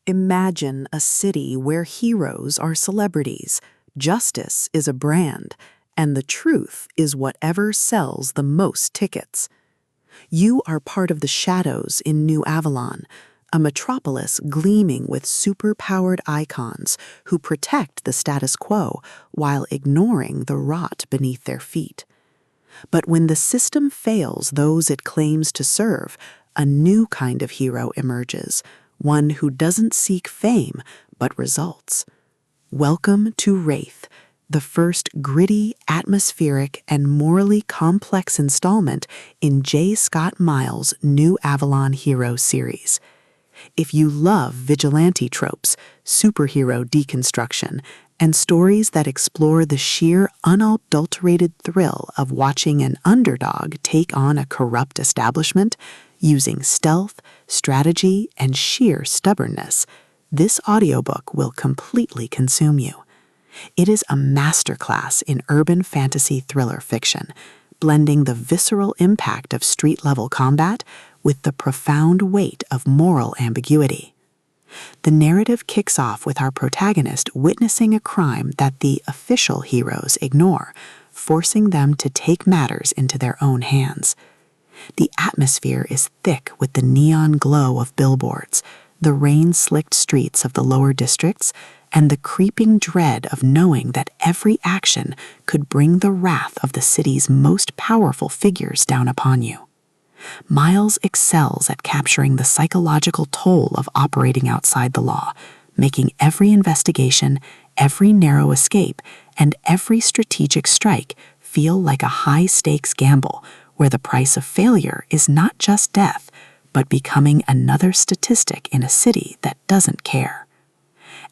Imagine a city where heroes are celebrities, justice is a brand, and the truth is whatever sells the most tickets. You are part of the shadows in New Avalon, a metropolis gleaming with super-powered icons who protect the status quo while ignoring the rot beneath their feet. But when the system fails those it claims to serve, a new kind of hero emerges, one who doesn't seek fame but results. Welcome to Wraith, the first gritty, atmospheric, and morally complex installment in J. Scott Miles' New Avalon Heroes series. If you love vigilante tropes, superhero deconstruction, and stories that explore the sheer, unadulterated thrill of watching an underdog take on a corrupt establishment, using stealth, strategy, and sheer stubbornness, this audiobook will completely consume you. It is a masterclass in urban fantasy thriller fiction, blending the visceral impact of street-level combat with the profound weight of moral ambiguity. The narrative kicks off with our protagonist witnessing a crime that the official heroes ignore, forcing them to take matters into their own hands. The atmosphere is thick with the neon glow of billboards, the rain-slicked streets of the lower districts, and the creeping dread of knowing that every action could bring the wrath of the city's most powerful figures down upon you. Miles excels at capturing the psychological toll of operating outside the law, making every investigation, every narrow escape, and every strategic strike feel like a high-stakes gamble where the price of failure is not just death, but becoming another statistic in a city that doesn't care.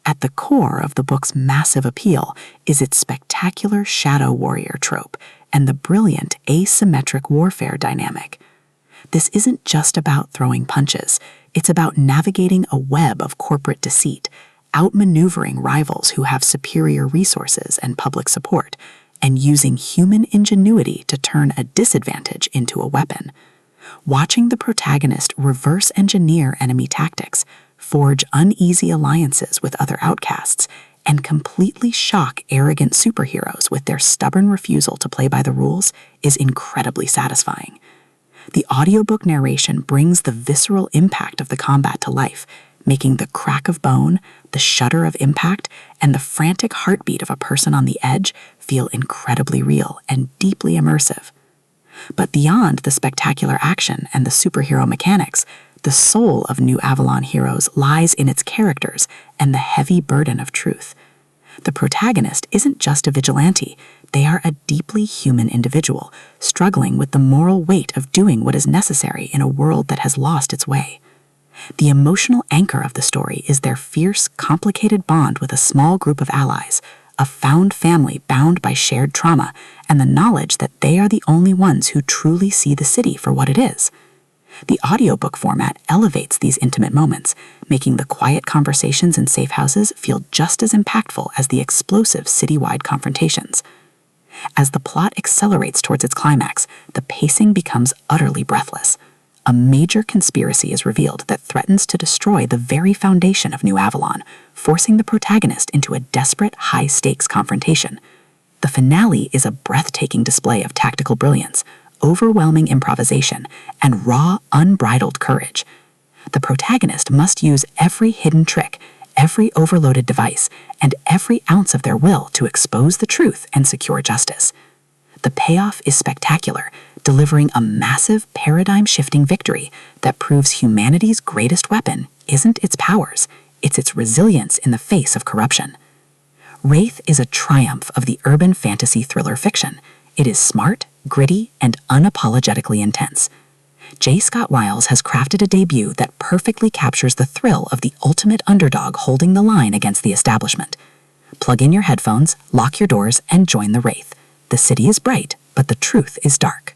At the core of the book's massive appeal is its spectacular shadow warrior trope and the brilliant asymmetric warfare dynamic. This isn't just about throwing punches, it's about navigating a web of corporate deceit, outmaneuvering rivals who have superior resources and public support, and using human ingenuity to turn a disadvantage into a weapon. Watching the protagonist reverse engineer enemy tactics, forge uneasy alliances with other outcasts, and completely shock arrogant superheroes with their stubborn refusal to play by the rules is incredibly satisfying. The audiobook narration brings the visceral impact of the combat to life, making the crack of bone, the shudder of impact, and the frantic heartbeat of a person on the edge feel incredibly real and deeply immersive. But beyond the spectacular action and the superhero mechanics, the soul of New Avalon Heroes lies in its characters and the heavy burden of truth. The protagonist isn't just a vigilante, they are a deeply human individual, struggling with the moral weight of doing what is necessary in a world that has lost its way. The emotional anchor of the story is their fierce, complicated bond with a small group of allies, a found family bound by shared trauma, and the knowledge that they are the only ones who truly see the city for what it is. The audiobook format elevates these intimate moments, making the quiet conversations in safe houses feel just as impactful as the explosive citywide confrontations. As the plot accelerates towards its climax, the pacing becomes utterly breathless. A major conspiracy is revealed that threatens to destroy the very foundation of New Avalon, forcing the protagonist into a desperate, high-stakes confrontation. The finale is a breathtaking display of tactical brilliance, overwhelming improvisation, and raw, unbridled courage. The protagonist must use every hidden trick, every overloaded device, and every ounce of their will to expose the truth and secure justice. The payoff is spectacular, delivering a massive, paradigm-shifting victory that proves humanity's greatest weapon isn't its powers, it's its resilience in the face of corruption. Wraith is a triumph of the urban fantasy thriller fiction. It is smart, gritty, and unapologetically intense. J. Scott Miles has crafted a debut that perfectly captures the thrill of the ultimate underdog holding the line against the establishment. Plug in your headphones, lock your doors, and join the Wraith. The city is bright, but the truth is dark.